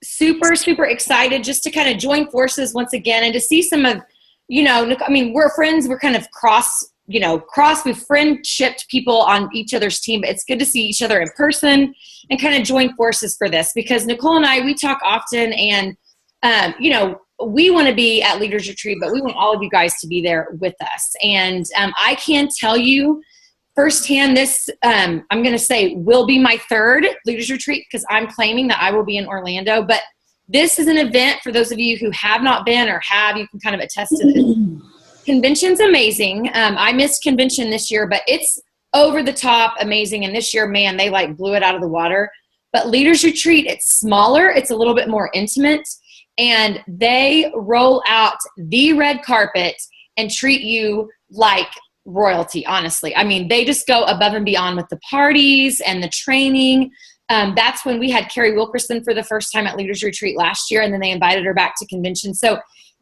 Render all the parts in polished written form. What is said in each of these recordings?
super, super excited just to kind of join forces once again and to see some of, I mean, we're friends. We're kind of we've friendshipped people on each other's team, but it's good to see each other in person and kind of join forces for this because Nicole and I, we talk often and, we want to be at Leaders Retreat, but we want all of you guys to be there with us. And I can tell you firsthand, this, I'm going to say will be my third Leaders Retreat because I'm claiming that I will be in Orlando, but this is an event for those of you who have not been or have, you can kind of attest to this. Convention's amazing. I missed convention this year, but it's over the top amazing. And this year, man, they like blew it out of the water. But Leaders Retreat, it's smaller. It's a little bit more intimate. And they roll out the red carpet and treat you like royalty, honestly. I mean, they just go above and beyond with the parties and the training. That's when we had Carrie Wilkerson for the first time at Leaders Retreat last year, and then they invited her back to convention. So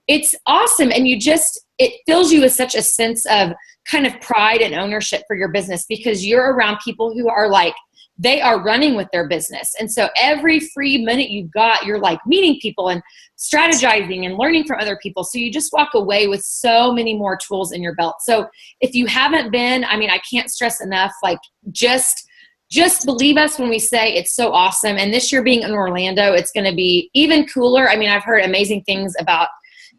it's awesome. And it fills you with such a sense of kind of pride and ownership for your business because you're around people who are like, they are running with their business. And so every free minute you've got, you're like meeting people and strategizing and learning from other people. So you just walk away with so many more tools in your belt. So if you haven't been, I mean, I can't stress enough, like just believe us when we say it's so awesome. And this year being in Orlando, it's going to be even cooler. I mean, I've heard amazing things about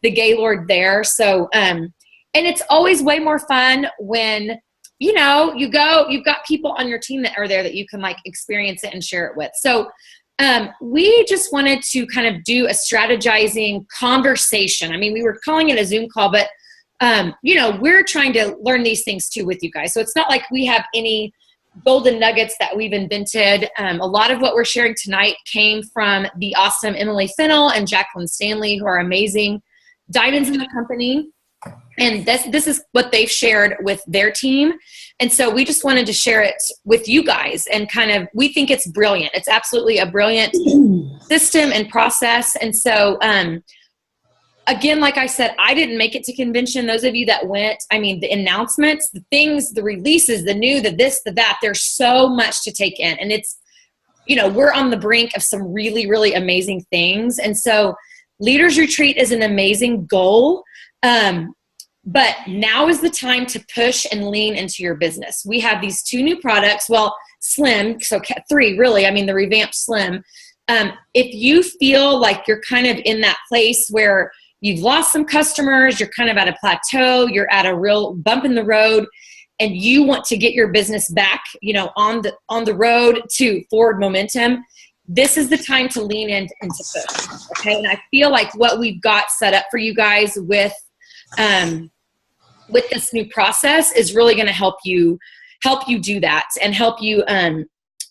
the Gaylord there. So, and it's always way more fun when, you go, you've got people on your team that are there that you can like experience it and share it with. So we just wanted to kind of do a strategizing conversation. I mean, we were calling it a Zoom call, but we're trying to learn these things too with you guys. So it's not like we have any golden nuggets that we've invented. A lot of what we're sharing tonight came from the awesome Emily Fennell and Jacqueline Stanley, who are amazing diamonds in the company. And this is what they've shared with their team. And so we just wanted to share it with you guys and kind of, we think it's brilliant. It's absolutely a brilliant system and process. And so, again, like I said, I didn't make it to convention. Those of you that went, I mean, the announcements, the things, the releases, the new, the this, the that, there's so much to take in. And it's, we're on the brink of some really, really amazing things. And so Leaders Retreat is an amazing goal. But now is the time to push and lean into your business. We have these 2 new products. Well, Slim, so 3 really, I mean, the revamped Slim. If you feel like you're kind of in that place where you've lost some customers, you're kind of at a plateau, you're at a real bump in the road, and you want to get your business back, on the road to forward momentum, this is the time to lean in and to push. Okay. And I feel like what we've got set up for you guys with this new process is really going to help you do that and help you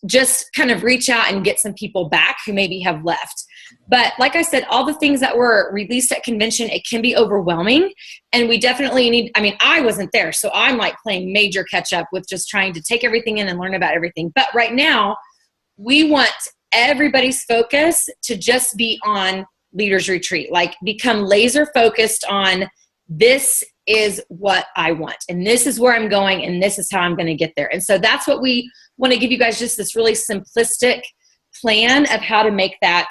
just kind of reach out and get some people back who maybe have left. But like I said, all the things that were released at convention, it can be overwhelming. And we definitely I wasn't there. So I'm like playing major catch up with just trying to take everything in and learn about everything. But right now, we want everybody's focus to just be on Leaders Retreat, like become laser focused on this is what I want, and this is where I'm going, and this is how I'm going to get there. And so that's what we want to give you guys, just this really simplistic plan of how to make that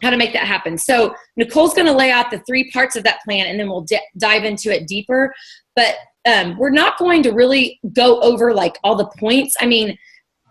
happen. So Nicole's going to lay out the 3 parts of that plan, and then we'll dive into it deeper. But we're not going to really go over like all the points. I mean,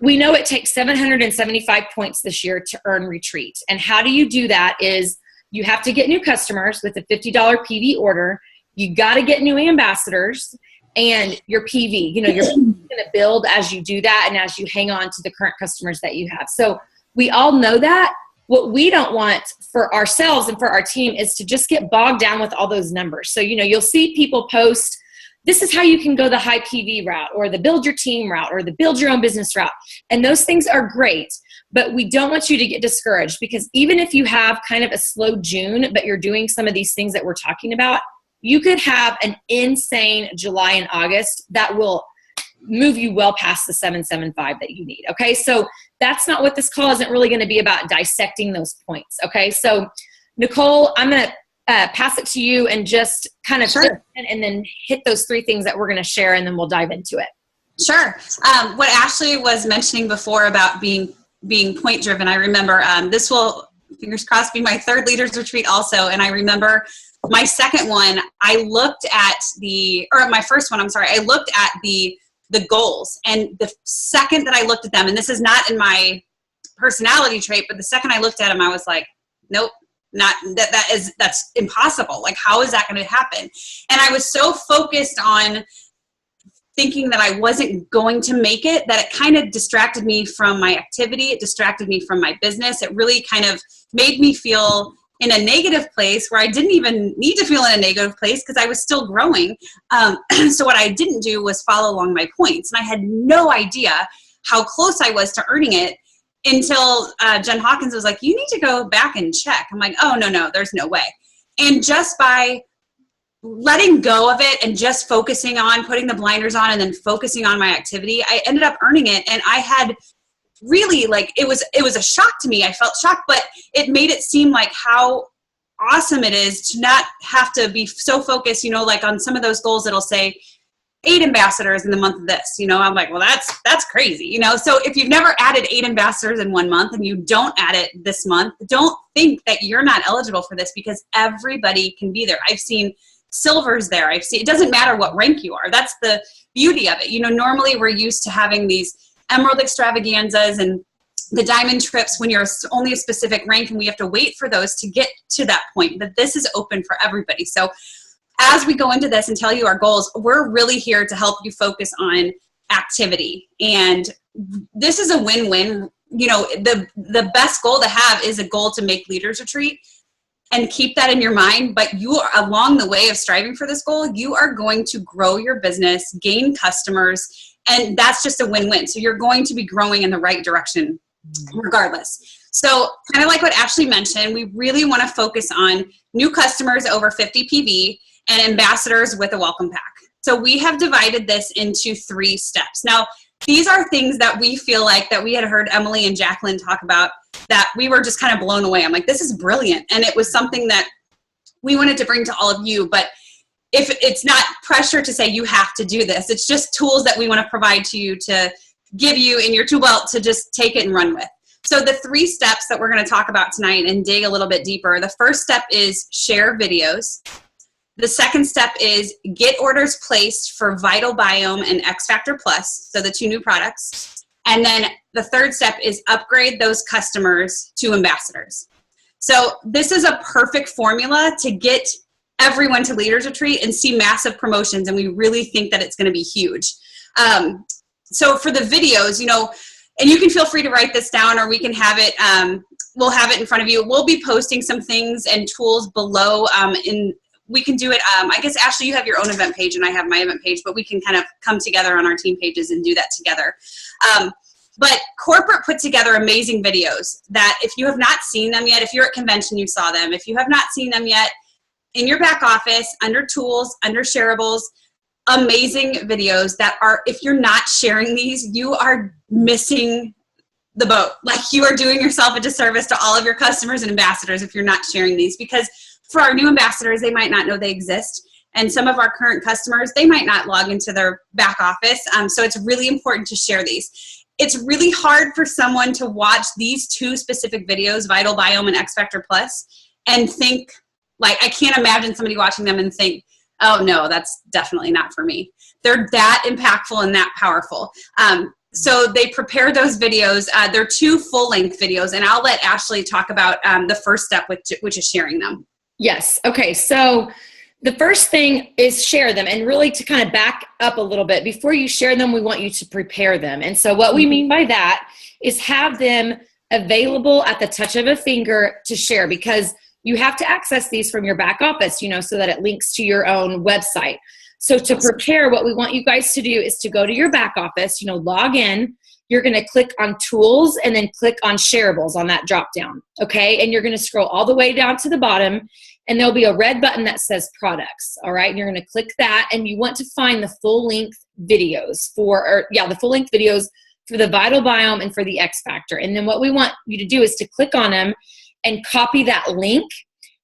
we know it takes 775 points this year to earn Retreat. And how do you do that is you have to get new customers with a $50 PV order. You got to get new ambassadors and your PV. You're going to build as you do that and as you hang on to the current customers that you have. So we all know that. What we don't want for ourselves and for our team is to just get bogged down with all those numbers. So, you'll see people post, this is how you can go the high PV route or the build your team route or the build your own business route. And those things are great, but we don't want you to get discouraged, because even if you have kind of a slow June, but you're doing some of these things that we're talking about, you could have an insane July and August that will move you well past the 775 that you need. Okay. So that's not what this call isn't really going to be about, dissecting those points. Okay. So Nicole, I'm going to pass it to you and just kind of Sure. and then hit those 3 things that we're going to share, and then we'll dive into it. Sure. What Ashley was mentioning before about being point driven, I remember this will fingers crossed, be my third leaders retreat also. And I remember my second one, I looked at my first one, I'm sorry, I looked at the goals. And the second that I looked at them, and this is not in my personality trait, but the second I looked at them, I was like, nope, not that's impossible. Like, how is that going to happen? And I was so focused on thinking that I wasn't going to make it, that it kind of distracted me from my activity. It distracted me from my business. It really kind of made me feel in a negative place where I didn't even need to feel in a negative place because I was still growing. So what I didn't do was follow along my points. And I had no idea how close I was to earning it until Jen Hawkins was like, you need to go back and check. I'm like, oh, no, there's no way. And just by letting go of it and just focusing on putting the blinders on and then focusing on my activity, I ended up earning it. And I had really, like, it was a shock to me. I felt shocked, but it made it seem like how awesome it is to not have to be so focused, like on some of those goals that'll say 8 ambassadors in the month of this, I'm like, well, that's crazy, So if you've never added 8 ambassadors in 1 month and you don't add it this month, don't think that you're not eligible for this, because everybody can be there. I've seen silvers there. It doesn't matter what rank you are. That's the beauty of it. Normally we're used to having these emerald extravaganzas and the diamond trips when you're only a specific rank, and we have to wait for those to get to that point. But this is open for everybody. So as we go into this and tell you our goals, we're really here to help you focus on activity. And this is a win-win. The best goal to have is a goal to make Leaders Retreat, and keep that in your mind. But you are, along the way of striving for this goal, you are going to grow your business, gain customers, and that's just a win-win. So you're going to be growing in the right direction regardless. So kind of like what Ashley mentioned, we really want to focus on new customers over 50 PV and ambassadors with a welcome pack. So we have divided this into 3 steps. Now, these are things that we feel like that we had heard Emily and Jacqueline talk about, that we were just kind of blown away. I'm like, this is brilliant. And it was something that we wanted to bring to all of you. But if it's not pressure to say you have to do this, it's just tools that we want to provide to you, to give you in your tool belt to just take it and run with. So the 3 steps that we're going to talk about tonight and dig a little bit deeper. The first step is share videos. The second step is get orders placed for Vital Biome and X Factor Plus, so the 2 new products. And then the third step is upgrade those customers to ambassadors. So this is a perfect formula to get everyone to Leaders Retreat and see massive promotions, and we really think that it's going to be huge. So for the videos, and you can feel free to write this down, or we can have it, we'll have it in front of you. We'll be posting some things and tools below we can do it. I guess, Ashley, you have your own event page and I have my event page, but we can kind of come together on our team pages and do that together. But corporate put together amazing videos that if you have not seen them yet, if you're at convention, you saw them. If you have not seen them yet, in your back office, under tools, under shareables, amazing videos that are, if you're not sharing these, you are missing the boat. Like, you are doing yourself a disservice to all of your customers and ambassadors if you're not sharing these, because for our new ambassadors, they might not know they exist. And some of our current customers, they might not log into their back office. So it's really important to share these. It's really hard for someone to watch these 2 specific videos, Vital Biome and X Factor Plus, and think, like, I can't imagine somebody watching them and think, oh no, that's definitely not for me. They're that impactful and that powerful. So they prepare those videos. They're 2 full-length videos, and I'll let Ashley talk about the first step, which is sharing them. Yes. Okay. So the first thing is share them, and really to kind of back up a little bit, before you share them, we want you to prepare them. And so what we mean by that is have them available at the touch of a finger to share, because you have to access these from your back office, so that it links to your own website. So to prepare, what we want you guys to do is to go to your back office, log in. You're going to click on tools and then click on shareables on that drop down. Okay. And you're going to scroll all the way down to the bottom, and there'll be a red button that says products. All right. And you're going to click that, and you want to find the full length videos the full length videos for the Vital Biome and for the X Factor. And then what we want you to do is to click on them and copy that link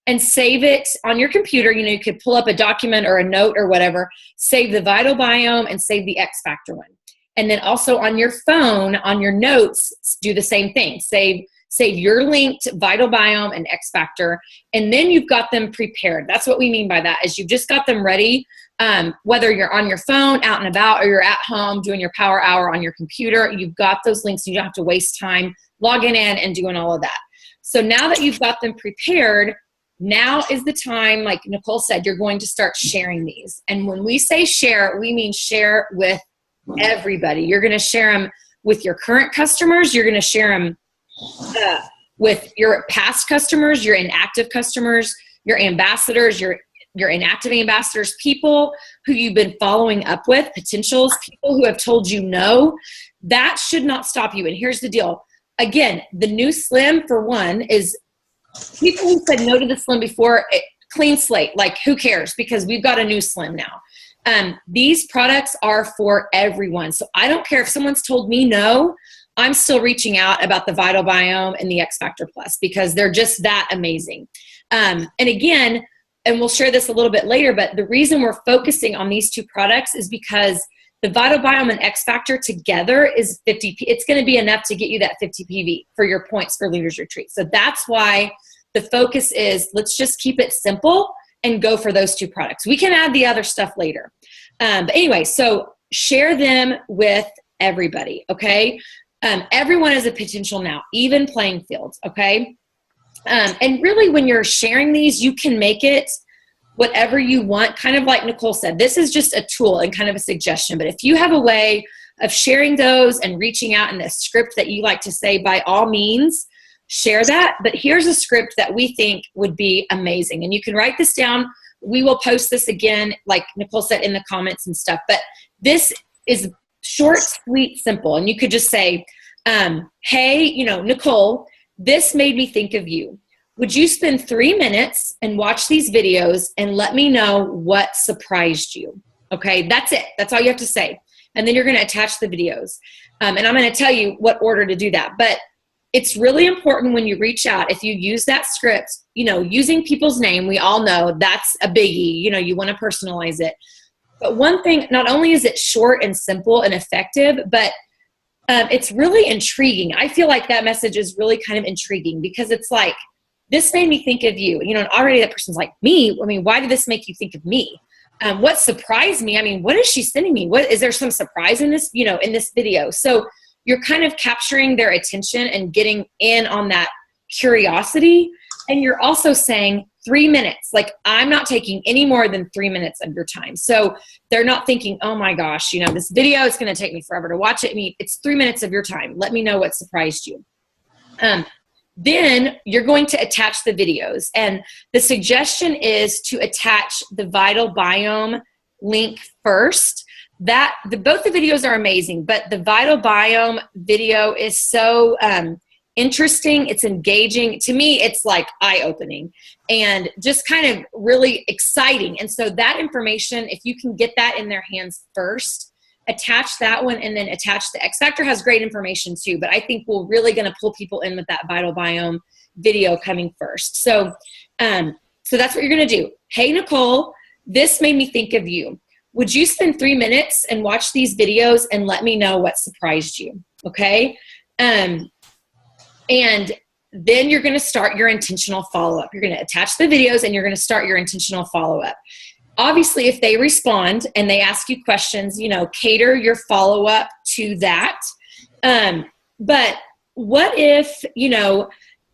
and save it on your computer. You could pull up a document or a note or whatever, save the Vital Biome and save the X Factor one. And then also on your phone, on your notes, do the same thing. Save save your link to Vital Biome and X Factor, and then you've got them prepared. That's what we mean by that, is you've just got them ready, whether you're on your phone, out and about, or you're at home doing your power hour on your computer. You've got those links. You don't have to waste time logging in and doing all of that. So now that you've got them prepared, now is the time, like Nicole said, you're going to start sharing these. And when we say share, we mean share with everybody. You're going to share them with your current customers. You're going to share them with your past customers, your inactive customers, your ambassadors, your inactive ambassadors, people who you've been following up with, potentials, people who have told you no. That should not stop you. And here's the deal. Again, the new Slim, for one, is people who said no to the Slim before, clean slate. Like, who cares? Because we've got a new Slim now. These products are for everyone. So I don't care if someone's told me no, I'm still reaching out about the Vital Biome and the X Factor Plus, because they're just that amazing. And again, and we'll share this a little bit later, but the reason we're focusing on these two products is because the Vital Biome and X Factor together is 50. It's going to be enough to get you that 50 PV for your points for Leaders Retreat. So that's why the focus is, let's just keep it simple and go for those two products. We can add the other stuff later. But anyway, so share them with everybody, okay? Everyone is a potential now, even playing fields, okay? And really, when you're sharing these, you can make it whatever you want. Kind of like Nicole said, this is just a tool and kind of a suggestion. But if you have a way of sharing those and reaching out in the script that you like to say, by all means, share that. But here's a script that we think would be amazing. And you can write this down. We will post this again, like Nicole said, in the comments and stuff. But this is short, sweet, simple. And you could just say, hey, Nicole, this made me think of you. Would you spend 3 minutes and watch these videos and let me know what surprised you? Okay, that's it. That's all you have to say. And then you're going to attach the videos. And I'm going to tell you what order to do that. But it's really important when you reach out, if you use that script, using people's name, we all know that's a biggie. You want to personalize it. But one thing, not only is it short and simple and effective, but it's really intriguing. I feel like that message is really kind of intriguing, because it's like, this made me think of you. And already that person's like, me? I mean, why did this make you think of me? What surprised me? I mean, what is she sending me? What is there some surprise in this, in this video? So you're kind of capturing their attention and getting in on that curiosity. And you're also saying 3 minutes. Like, I'm not taking any more than 3 minutes of your time. So they're not thinking, oh my gosh, this video is going to take me forever to watch it. I mean, it's 3 minutes of your time. Let me know what surprised you. Then you're going to attach the videos. And the suggestion is to attach the Vital Biome link first. Both the videos are amazing, but the Vital Biome video is so interesting. It's engaging. To me, it's like eye-opening and just kind of really exciting. And so that information, if you can get that in their hands first, attach that one, and then attach the X Factor has great information too, but I think we're really going to pull people in with that Vital Biome video coming first. So that's what you're going to do. Hey, Nicole, this made me think of you. Would you spend 3 minutes and watch these videos and let me know what surprised you? Okay. And then you're going to start your intentional follow-up. You're going to attach the videos and you're going to start your intentional follow-up. Obviously, if they respond and they ask you questions, cater your follow-up to that. But what if,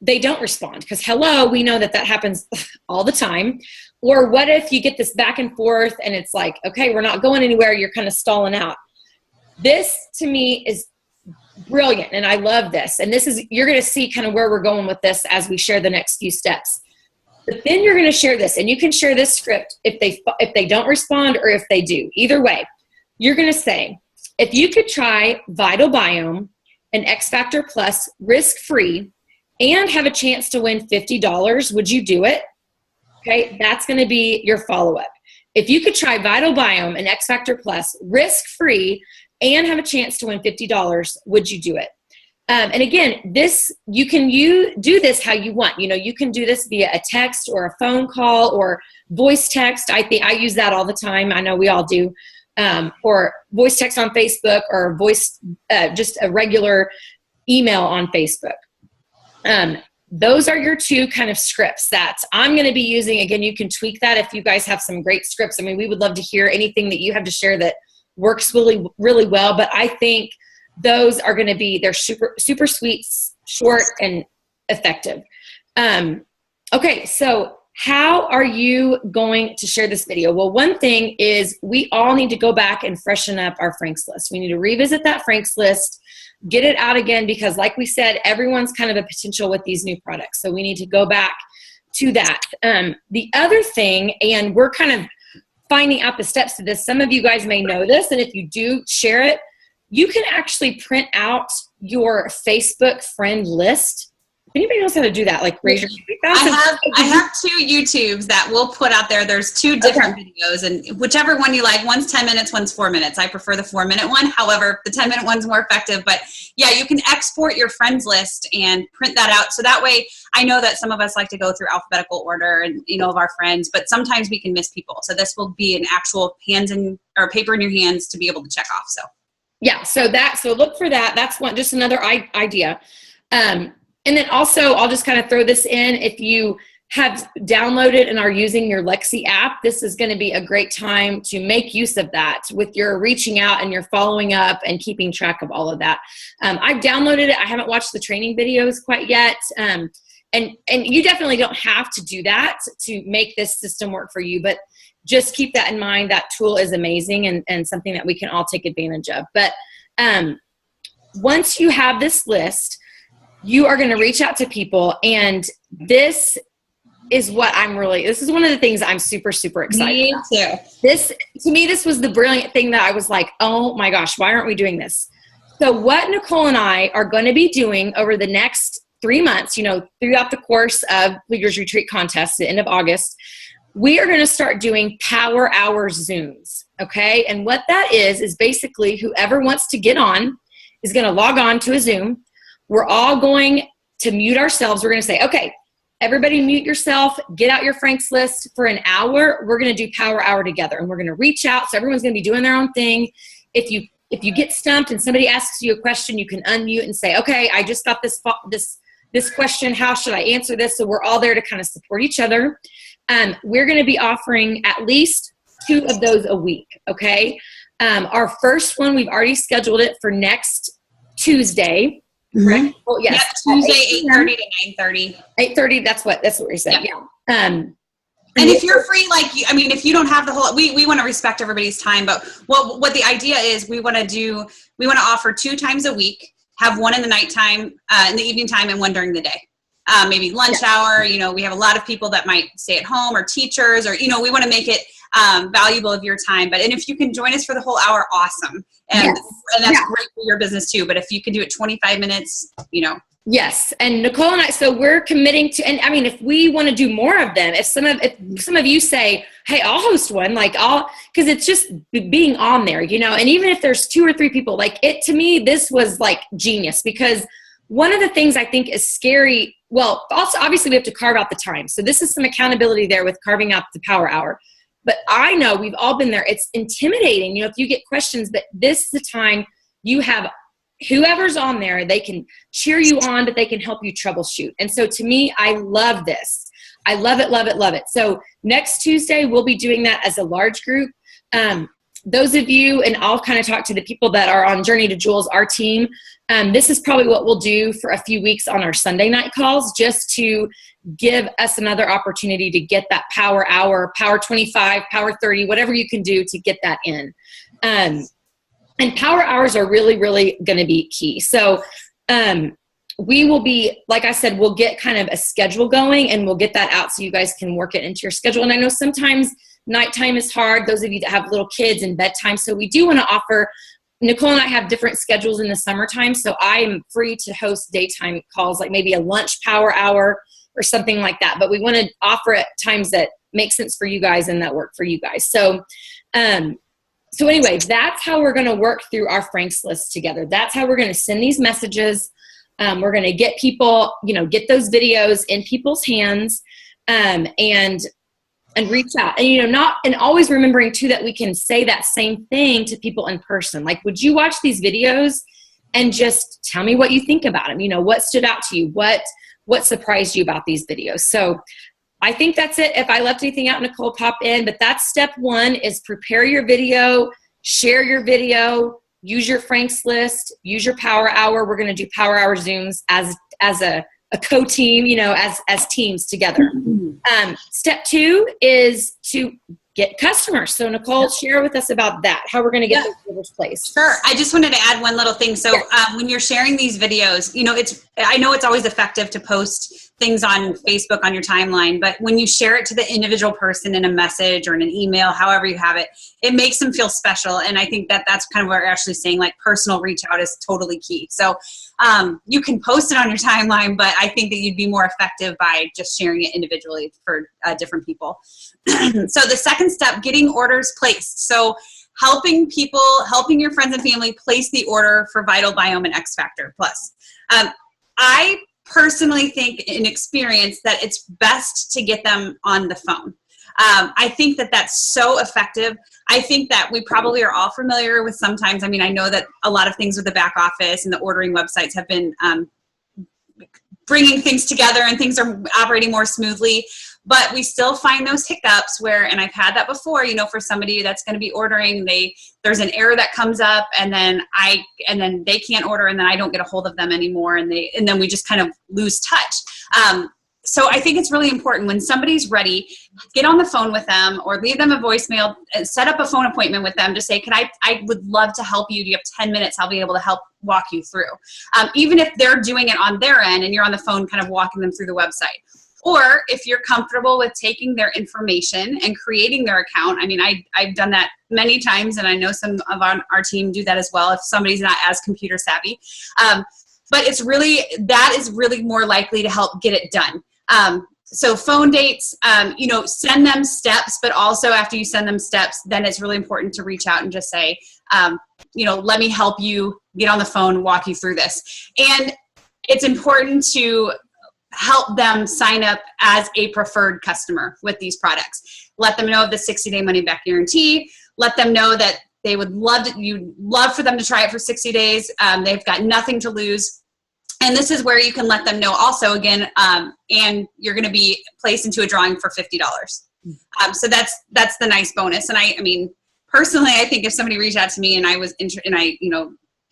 they don't respond? Because we know that happens all the time. Or what if you get this back and forth and it's like, okay, we're not going anywhere. You're kind of stalling out. This to me is brilliant. And I love this. And you're going to see kind of where we're going with this as we share the next few steps. But then you're going to share this, and you can share this script if they don't respond or if they do. Either way, you're going to say, if you could try Vital Biome and X Factor Plus risk-free and have a chance to win $50, would you do it? Okay, that's going to be your follow-up. If you could try Vital Biome and X Factor Plus risk-free and have a chance to win $50, would you do it? And again, you can do this how you want. You can do this via a text or a phone call or voice text. I use that all the time. I know we all do. Or voice text on Facebook, or just a regular email on Facebook. Those are your two kind of scripts that I'm going to be using. Again, you can tweak that if you guys have some great scripts. I mean, we would love to hear anything that you have to share that works really, really well. But I think those are going to be, they're super, super sweet, short, and effective. Okay, so how are you going to share this video? Well, one thing is we all need to go back and freshen up our Franks list. We need to revisit that Franks list, get it out again, because like we said, everyone's kind of a potential with these new products. So we need to go back to that. The other thing, and we're kind of finding out the steps to this, some of you guys may know this, and if you do, share it. You can actually print out your Facebook friend list. If anybody knows how to do that, like raise your hand. I have 2 YouTubes that we'll put out there. There's 2 different videos, and whichever one you like, one's 10 minutes, one's 4 minutes. I prefer the 4-minute one. However, the 10-minute one's more effective. But yeah, you can export your friends list and print that out. So that way, I know that some of us like to go through alphabetical order and, you know, of our friends, but sometimes we can miss people. So this will be an actual paper in your hands to be able to check off. So yeah, so look for that. That's just another idea. And then also, I'll just kind of throw this in. If you have downloaded and are using your Lexi app, this is going to be a great time to make use of that with your reaching out and your following up and keeping track of all of that. I've downloaded it. I haven't watched the training videos quite yet. And you definitely don't have to do that to make this system work for you, but just keep that in mind. That tool is amazing and something that we can all take advantage of. But once you have this list, you are going to reach out to people, and this is what this is one of the things I'm super, super excited about. Me too. To me, this was the brilliant thing that I was like, oh my gosh, why aren't we doing this? So what Nicole and I are going to be doing over the next 3 months, you know, throughout the course of Leaders Retreat Contest, the end of August, we are going to start doing Power Hour Zooms, okay? And what that is basically whoever wants to get on is going to log on to a Zoom. We're all going to mute ourselves. We're going to say, okay, everybody mute yourself, get out your Franks list for an hour. We're going to do Power Hour together, and we're going to reach out. So everyone's going to be doing their own thing. If you get stumped and somebody asks you a question, you can unmute and say, okay, I just got this question. How should I answer this? So we're all there to kind of support each other. We're going to be offering at least 2 of those a week, okay? Our first one, we've already scheduled it for next Tuesday. Correct? Mm-hmm. Well, yes. Yep, Tuesday, 8:30 to 9:30. 8:30. That's what we said. Yep. Yeah. And if you're free, if you don't have the whole, we want to respect everybody's time, but what the idea is, we want to offer 2 times a week, have one in the nighttime, in the evening time, and one during the day. Maybe lunch hour. You know, we have a lot of people that might stay at home, or teachers, or, you know, we want to make it valuable of your time. And if you can join us for the whole hour, awesome. And that's great for your business too. But if you can do it 25 minutes, you know. Yes. And Nicole and I, so we're committing to, and I mean, if we want to do more of them, if some of you say, hey, I'll host one, because it's just being on there, you know, and even if there's 2 or 3 people, to me, this was like genius, because one of the things I think is scary, well, also obviously we have to carve out the time. So this is some accountability there with carving out the Power Hour. But I know we've all been there. It's intimidating, you know, if you get questions, but this is the time you have whoever's on there, they can cheer you on, but they can help you troubleshoot. And so to me, I love this. I love it, love it, love it. So next Tuesday, we'll be doing that as a large group. Those of you, and I'll kind of talk to the people that are on Journey to Jewels, our team, this is probably what we'll do for a few weeks on our Sunday night calls, just to give us another opportunity to get that Power Hour, Power 25, Power 30, whatever you can do to get that in. And Power Hours are really, really going to be key. So we will be, like I said, we'll get kind of a schedule going, and we'll get that out so you guys can work it into your schedule. And I know sometimes nighttime is hard, those of you that have little kids, and bedtime. So we do want to offer, Nicole and I have different schedules in the summertime, so I am free to host daytime calls, like maybe a lunch Power Hour or something like that. But we want to offer at times that make sense for you guys and that work for you guys. So anyway, that's how we're going to work through our Franks list together. That's how we're going to send these messages. We're going to get people, you know, get those videos in people's hands, and reach out. And, you know, and always remembering too that we can say that same thing to people in person. Like, would you watch these videos and just tell me what you think about them? You know, what stood out to you? What what surprised you about these videos. So I think that's it. If I left anything out, Nicole, pop in. But that's step one, is prepare your video, share your video, use your Frank's list, use your power hour. We're going to do power hour Zooms as a co-team, as teams together. Step two is to get customers. So Nicole, share with us about that, how we're going to get those orders placed. Sure. I just wanted to add one little thing. So when you're sharing these videos, I know it's always effective to post things on Facebook on your timeline, but when you share it to the individual person in a message or in an email, however you have it, it makes them feel special. And I think that's kind of what we're actually saying, like personal reach out is totally key. So you can post it on your timeline, but I think that you'd be more effective by just sharing it individually for different people. So the second step, getting orders placed. So helping your friends and family place the order for Vital Biome and X Factor Plus. I personally think in experience that it's best to get them on the phone. I think that that's so effective. I think that we probably are all familiar with sometimes, I know that a lot of things with the back office and the ordering websites have been bringing things together and things are operating more smoothly, but we still find those hiccups where, and I've had that before, for somebody that's going to be ordering, there's an error that comes up and then they can't order and then I don't get a hold of them anymore and then we just kind of lose touch. So I think it's really important when somebody's ready, get on the phone with them or leave them a voicemail and set up a phone appointment with them to say, I would love to help you. Do you have 10 minutes? I'll be able to help walk you through. Even if they're doing it on their end and you're on the phone kind of walking them through the website. Or if you're comfortable with taking their information and creating their account, I've done that many times and I know some of our team do that as well if somebody's not as computer savvy. But that is really more likely to help get it done. So phone dates, send them steps, but also after you send them steps, then it's really important to reach out and just say, let me help you get on the phone, walk you through this. And it's important to help them sign up as a preferred customer with these products. Let them know of the 60-day money-back guarantee. Let them know that they would you'd love for them to try it for 60 days. They've got nothing to lose. And this is where you can let them know also again, and you're going to be placed into a drawing for $50. So that's the nice bonus. And I personally, I think if somebody reached out to me and I was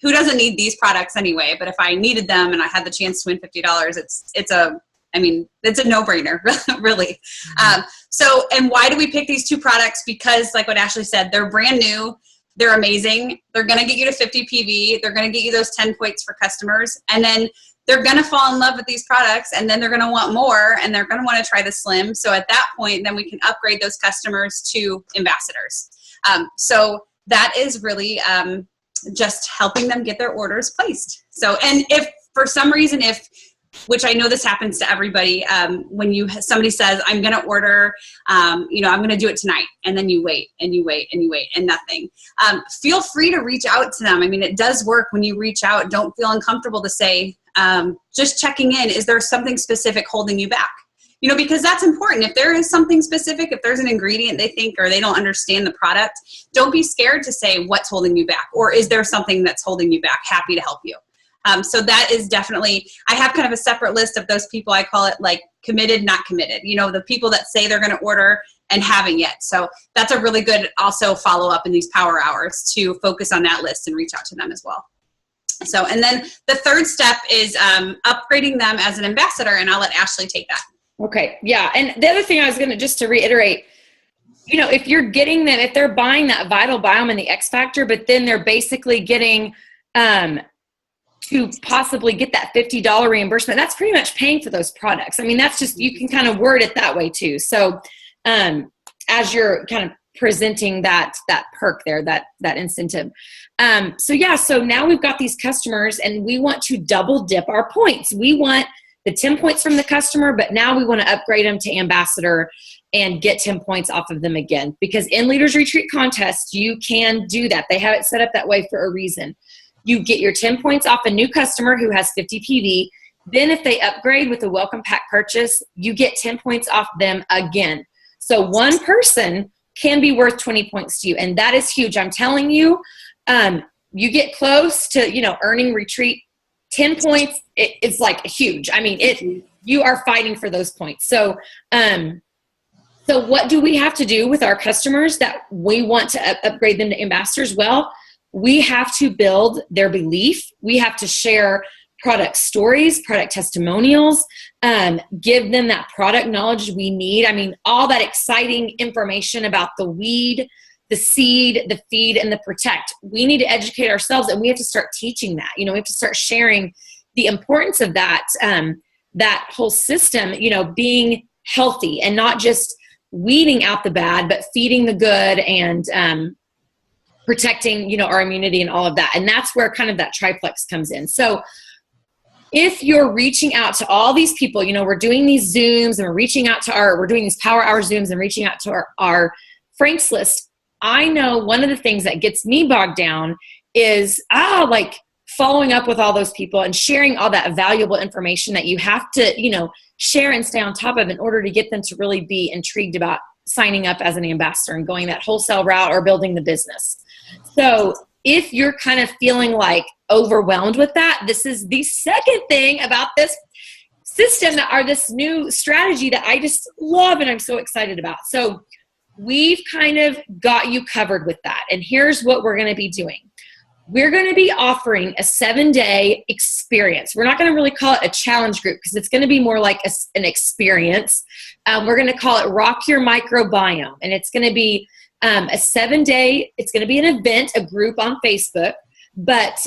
who doesn't need these products anyway? But if I needed them and I had the chance to win $50, it's a no-brainer, really. So, and why do we pick these two products? Because like what Ashley said, they're brand new. They're amazing. They're going to get you to 50 PV. They're going to get you those 10 points for customers. And then they're going to fall in love with these products and then they're going to want more and they're going to want to try the Slim. So at that point, then we can upgrade those customers to ambassadors. So that is really just helping them get their orders placed. So, and if for some reason, which I know this happens to everybody, when somebody says, I'm going to order, I'm going to do it tonight. And then you wait and you wait and you wait and nothing. Feel free to reach out to them. It does work when you reach out. Don't feel uncomfortable to say, just checking in, is there something specific holding you back? Because that's important. If there is something specific, if there's an ingredient they think or they don't understand the product, don't be scared to say what's holding you back. Or is there something that's holding you back? Happy to help you. So that is definitely, I have kind of a separate list of those people. I call it like committed, not committed. The people that say they're going to order and haven't yet. So that's a really good also follow up in these power hours to focus on that list and reach out to them as well. So, and then the third step is upgrading them as an ambassador, and I'll let Ashley take that. Okay. Yeah. And the other thing I was going to, just to reiterate, if you're getting them, if they're buying that Vital Biome and the X Factor, but then they're basically getting, to possibly get that $50 reimbursement, that's pretty much paying for those products. That's just, you can kind of word it that way too. So, as you're kind of presenting that perk there, that incentive. So now we've got these customers and we want to double dip our points. We want the 10 points from the customer, but now we want to upgrade them to ambassador and get 10 points off of them again, because in Leaders Retreat Contest, you can do that. They have it set up that way for a reason. You get your 10 points off a new customer who has 50 PV. Then if they upgrade with a welcome pack purchase, you get 10 points off them again. So one person can be worth 20 points to you. And that is huge. I'm telling you, you get close to, earning retreat 10 points, it's like huge. I mean, you are fighting for those points. So, so what do we have to do with our customers that we want to upgrade them to ambassadors? Well, we have to build their belief. We have to share product stories, product testimonials, give them that product knowledge we need. I mean, all that exciting information about the weed, the seed, the feed, and the protect. We need to educate ourselves, and we have to start teaching that. You know, we have to start sharing the importance of that, that whole system, you know, being healthy and not just weeding out the bad, but feeding the good and protecting, you know, our immunity and all of that. And that's where kind of that triplex comes in. So if you're reaching out to all these people, you know, we're doing these Zooms and we're doing these Power Hour Zooms and reaching out to our Franks list. I know one of the things that gets me bogged down is like following up with all those people and sharing all that valuable information that you have to, you know, share and stay on top of in order to get them to really be intrigued about signing up as an ambassador and going that wholesale route or building the business. So if you're kind of feeling like overwhelmed with that, this is the second thing about this system or this new strategy that I just love and I'm so excited about. So we've kind of got you covered with that. And here's what we're going to be doing. We're going to be offering a 7-day experience. We're not going to really call it a challenge group because it's going to be more like an experience. We're going to call it Rock Your Microbiome. And it's going to be a 7-day, it's going to be an event, a group on Facebook, but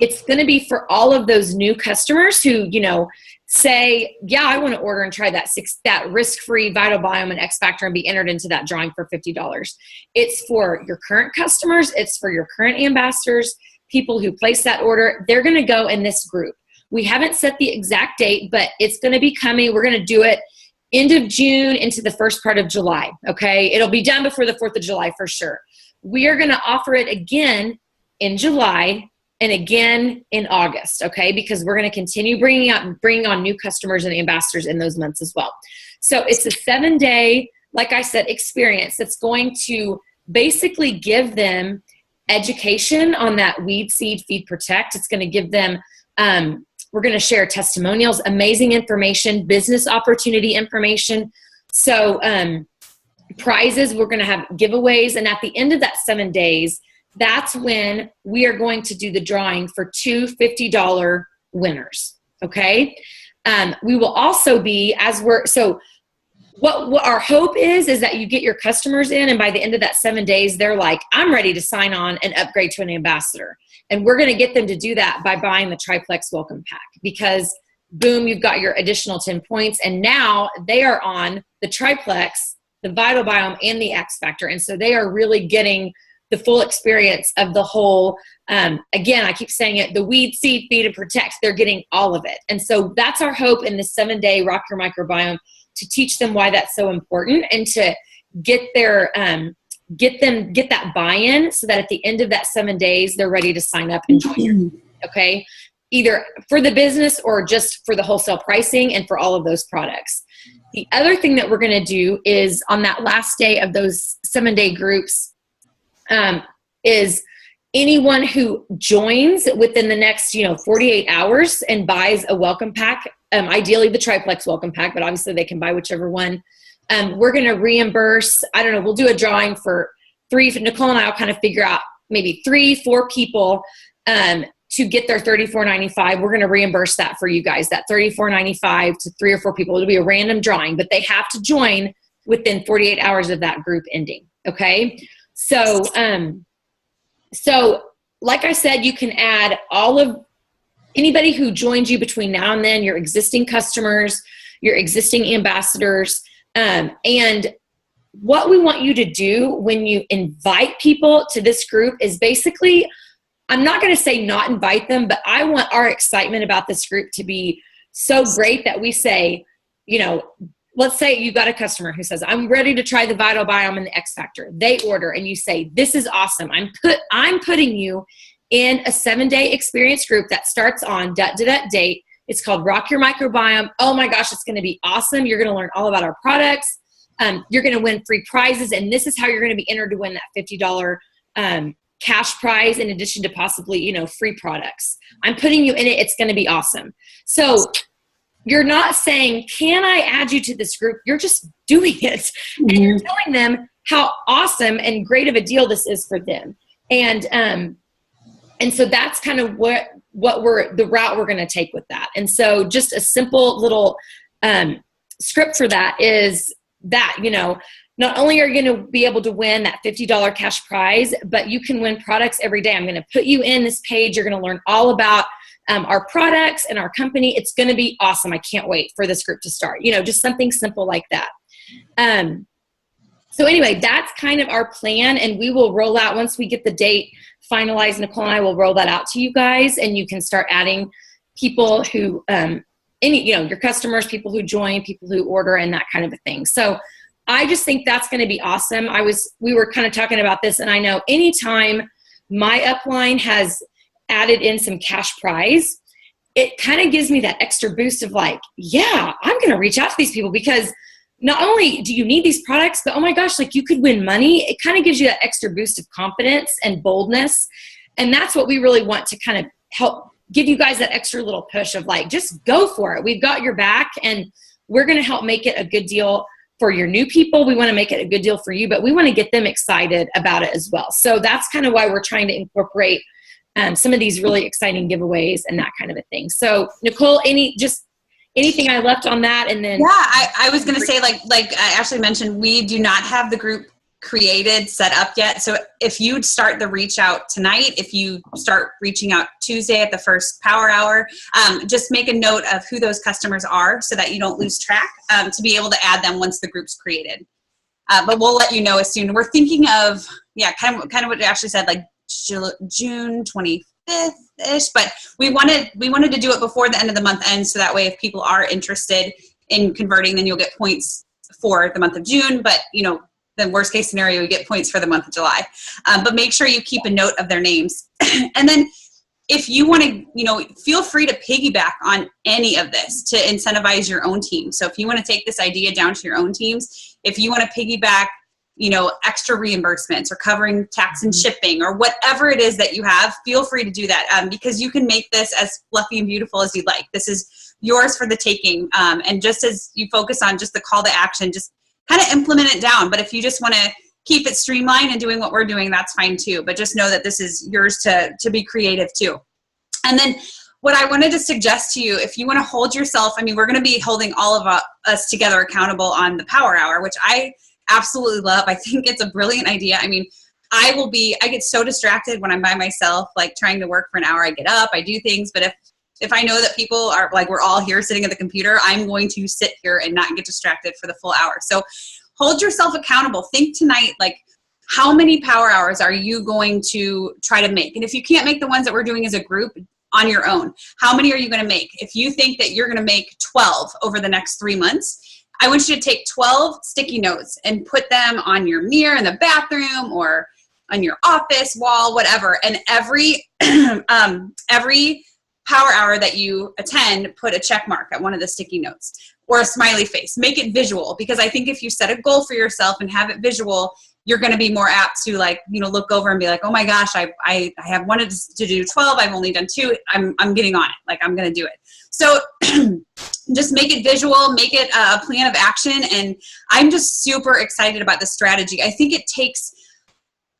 it's going to be for all of those new customers who, you know, say, yeah, I want to order and try that risk-free Vital Biome and X Factor and be entered into that drawing for $50. It's for your current customers. It's for your current ambassadors, people who place that order. They're going to go in this group. We haven't set the exact date, but it's going to be coming. We're going to do it end of June into the first part of July, okay? It'll be done before the 4th of July for sure. We are going to offer it again in July and again in August, okay? Because we're going to continue bringing on new customers and ambassadors in those months as well. So it's a 7-day, like I said, experience that's going to basically give them education on that weed, seed, feed, protect. It's going to give them, we're going to share testimonials, amazing information, business opportunity information. So prizes, we're going to have giveaways. And at the end of that 7 days, that's when we are going to do the drawing for two $50 winners, okay? We will also be, what our hope is that you get your customers in, and by the end of that 7 days, they're like, I'm ready to sign on and upgrade to an ambassador. And we're going to get them to do that by buying the Triplex Welcome Pack, because boom, you've got your additional 10 points, and now they are on the Triplex, the Vital Biome, and the X Factor. And so they are really getting the full experience of the whole, again, I keep saying it, the weed, seed, feed, and protect. They're getting all of it. And so that's our hope in this 7-day Rock Your Microbiome, to teach them why that's so important and to get their, get that buy-in so that at the end of that 7 days, they're ready to sign up and join your, okay? Either for the business or just for the wholesale pricing and for all of those products. The other thing that we're going to do is on that last day of those 7-day groups, is anyone who joins within the next, 48 hours and buys a welcome pack, ideally the Triplex Welcome Pack, but obviously they can buy whichever one. We're going to reimburse, I don't know, we'll do a drawing for 3, Nicole and I will kind of figure out maybe 3-4 people to get their $34.95. We're going to reimburse that for you guys, that $34.95 to 3 or 4 people. It'll be a random drawing, but they have to join within 48 hours of that group ending, okay? So, like I said, you can add all of anybody who joins you between now and then, your existing customers, your existing ambassadors, and what we want you to do when you invite people to this group is basically, I'm not going to say not invite them, but I want our excitement about this group to be so great that we say, let's say you got a customer who says, I'm ready to try the Vital Biome and the X Factor. They order and you say, this is awesome. I'm putting you in a 7-day experience group that starts on that date. It's called Rock Your Microbiome. Oh my gosh, it's going to be awesome. You're going to learn all about our products. You're going to win free prizes. And this is how you're going to be entered to win that $50 cash prize in addition to possibly, you know, free products. I'm putting you in it. It's going to be awesome. So you're not saying, can I add you to this group? You're just doing it. And you're telling them how awesome and great of a deal this is for them. And so that's kind of the route we're going to take with that. And so just a simple little script for that is that, you know, not only are you going to be able to win that $50 cash prize, but you can win products every day. I'm going to put you in this page. You're going to learn all about our products and our company. It's going to be awesome. I can't wait for this group to start. You know, just something simple like that. So anyway, that's kind of our plan, and we will roll out once we get the date finalized. Nicole and I will roll that out to you guys, and you can start adding people who, your customers, people who join, people who order, and that kind of a thing. So I just think that's going to be awesome. We were kind of talking about this, and I know anytime my upline has added in some cash prize, it kind of gives me that extra boost of like, yeah, I'm going to reach out to these people, because not only do you need these products, but oh my gosh, like you could win money. It kind of gives you that extra boost of confidence and boldness. And that's what we really want to kind of help give you guys that extra little push of like, just go for it. We've got your back, and we're going to help make it a good deal for your new people. We want to make it a good deal for you, but we want to get them excited about it as well. So that's kind of why we're trying to incorporate some of these really exciting giveaways and that kind of a thing. So Nicole, anything I left on that? And then I was going to say, like Ashley mentioned, we do not have the group created, set up yet. So if you start the reach out tonight, if you start reaching out Tuesday at the first power hour, just make a note of who those customers are so that you don't lose track, to be able to add them once the group's created. But we'll let you know as soon. We're thinking of, kind of what Ashley said, like June 25th-ish, but we wanted to do it before the end of the month ends, so that way if people are interested in converting, then you'll get points for the month of June, but you know, the worst case scenario, you get points for the month of July. But make sure you keep a note of their names. And then if you want to, you know, feel free to piggyback on any of this to incentivize your own team. So if you want to take this idea down to your own teams, if you want to piggyback, you know, extra reimbursements or covering tax and shipping or whatever it is that you have, feel free to do that, because you can make this as fluffy and beautiful as you'd like. This is yours for the taking. And just as you focus on just the call to action, just kind of implement it down. But if you just want to keep it streamlined and doing what we're doing, that's fine too. But just know that this is yours to be creative too. And then what I wanted to suggest to you, if you want to hold yourself, I mean, we're going to be holding all of us together accountable on the Power Hour, which I absolutely love. I think it's a brilliant idea. I mean, I get so distracted when I'm by myself, like trying to work for an hour. I get up, I do things, but if I know that people are like, we're all here sitting at the computer, I'm going to sit here and not get distracted for the full hour. So hold yourself accountable. Think tonight, like, how many power hours are you going to try to make? And if you can't make the ones that we're doing as a group on your own, how many are you going to make? If you think that you're going to make 12 over the next 3 months, I want you to take 12 sticky notes and put them on your mirror in the bathroom or on your office wall, whatever. And every power hour that you attend, put a check mark at one of the sticky notes or a smiley face. Make it visual, because I think if you set a goal for yourself and have it visual, you're going to be more apt to, like, you know, look over and be like, oh my gosh, I have wanted to do 12. I've only done 2. I'm getting on it. Like, I'm going to do it. So just make it visual, make it a plan of action. And I'm just super excited about this strategy. I think it takes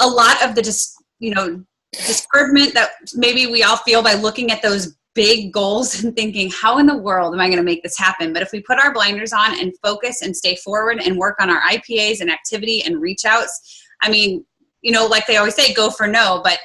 a lot of the, discouragement that maybe we all feel by looking at those big goals and thinking, how in the world am I going to make this happen? But if we put our blinders on and focus and stay forward and work on our IPAs and activity and reach outs, I mean, you know, like they always say, go for no, but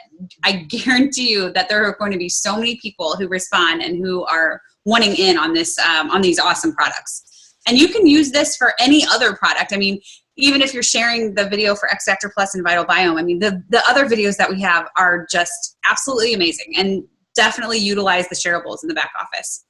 I guarantee you that there are going to be so many people who respond and who are wanting in on this, on these awesome products. And you can use this for any other product. I mean, even if you're sharing the video for X Factor Plus and Vital Biome, I mean, the other videos that we have are just absolutely amazing, and definitely utilize the shareables in the back office.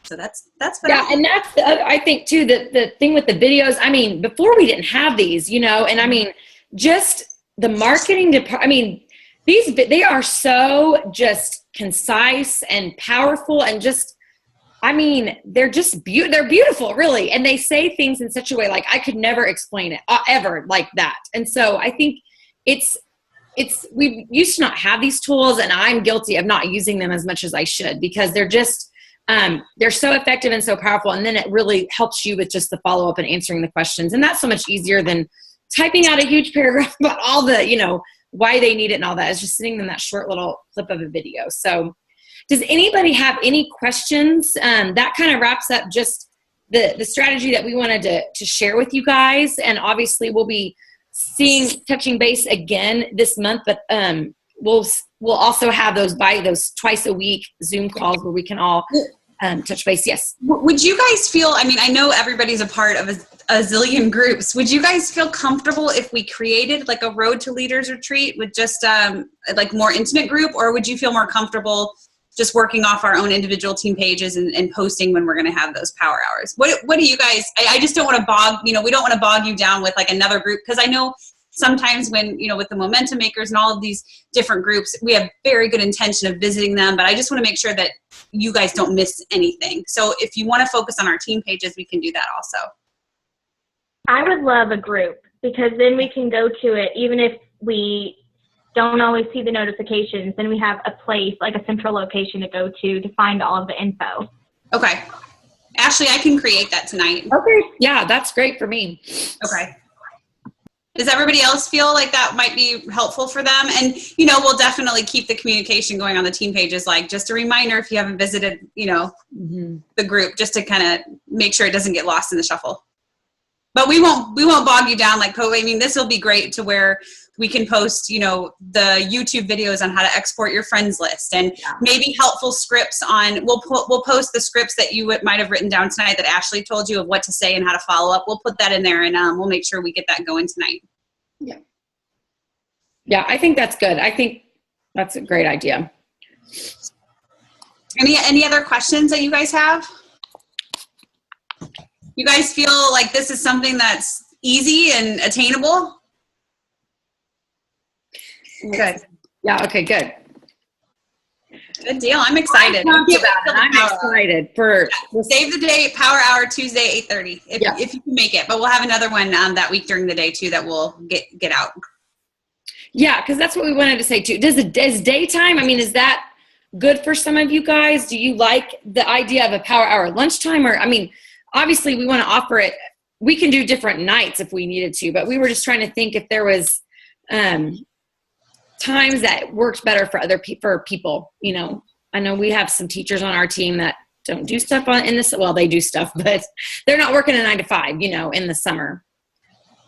So that's what and that's the other, I think too, the thing with the videos, I mean, before we didn't have these, you know, and I mean, just the marketing department, I mean, they are so just concise and powerful, and just, I mean, they're just they're beautiful, really. And they say things in such a way, like, I could never explain it ever like that. And so I think it's we used to not have these tools, and I'm guilty of not using them as much as I should, because they're just, they're so effective and so powerful. And then it really helps you with just the follow-up and answering the questions. And that's so much easier than typing out a huge paragraph about all the, why they need it and all that. It's just sending them that short little clip of a video. So does anybody have any questions? That kind of wraps up just the strategy that we wanted to share with you guys. And obviously we'll be touching base again this month, but we'll also have those twice a week Zoom calls where we can all touch base. Yes. Would you guys feel, I know everybody's a part of a zillion groups. Would you guys feel comfortable if we created like a Road to Leaders retreat with just like more intimate group, or would you feel more comfortable just working off our own individual team pages and posting when we're going to have those power hours? What do you guys, I just don't want to we don't want to bog you down with like another group, because I know sometimes when, with the Momentum Makers and all of these different groups, we have very good intention of visiting them, but I just want to make sure that you guys don't miss anything. So if you want to focus on our team pages, we can do that also. I would love a group, because then we can go to it even if we don't always see the notifications, then we have a place, like a central location to go to find all of the info. Okay. Ashley, I can create that tonight. Okay. Yeah, that's great for me. Okay. Does everybody else feel like that might be helpful for them? And, we'll definitely keep the communication going on the team pages. Like, just a reminder, if you haven't visited, the group, just to kind of make sure it doesn't get lost in the shuffle. But we won't bog you down like this will be great to where we can post, the YouTube videos on how to export your friends list, and maybe helpful scripts on, we'll post the scripts that you might have written down tonight that Ashley told you of what to say and how to follow up. We'll put that in there, and we'll make sure we get that going tonight. Yeah. Yeah, I think that's good. I think that's a great idea. Any other questions that you guys have? You guys feel like this is something that's easy and attainable? Good. Yeah. Okay. Good. Good deal. I'm excited. I'm excited for save the date. Power Hour Tuesday, 8:30. If you can make it, but we'll have another one that week during the day too that we'll get out. Yeah, because that's what we wanted to say too. Is daytime? Is that good for some of you guys? Do you like the idea of a Power Hour lunchtime? Or obviously we want to offer it. We can do different nights if we needed to, but we were just trying to think if there was times that works better for people. I know we have some teachers on our team that don't do stuff they do stuff, but they're not working a 9 to 5, in the summer.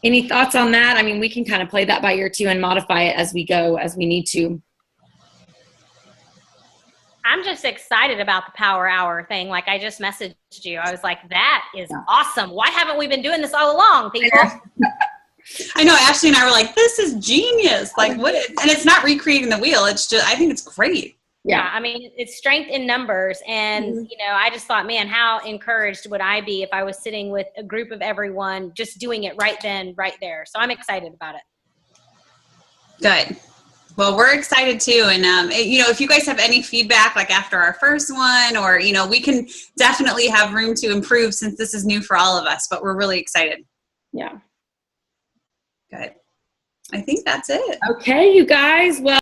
Any thoughts on that? We can kind of play that by ear too and modify it as we go, as we need to. I'm just excited about the Power Hour thing. Like, I just messaged you. I was like, that is awesome. Why haven't we been doing this all along, people? I know Ashley and I were like, this is genius. Like, what? And it's not recreating the wheel. It's just, I think it's great. Yeah. It's strength in numbers. And, I just thought, man, how encouraged would I be if I was sitting with a group of everyone just doing it right then, right there. So I'm excited about it. Good. Well, we're excited too. And, if you guys have any feedback, like after our first one, or, we can definitely have room to improve since this is new for all of us, but we're really excited. Yeah. Good. I think that's it. Okay, you guys. Well,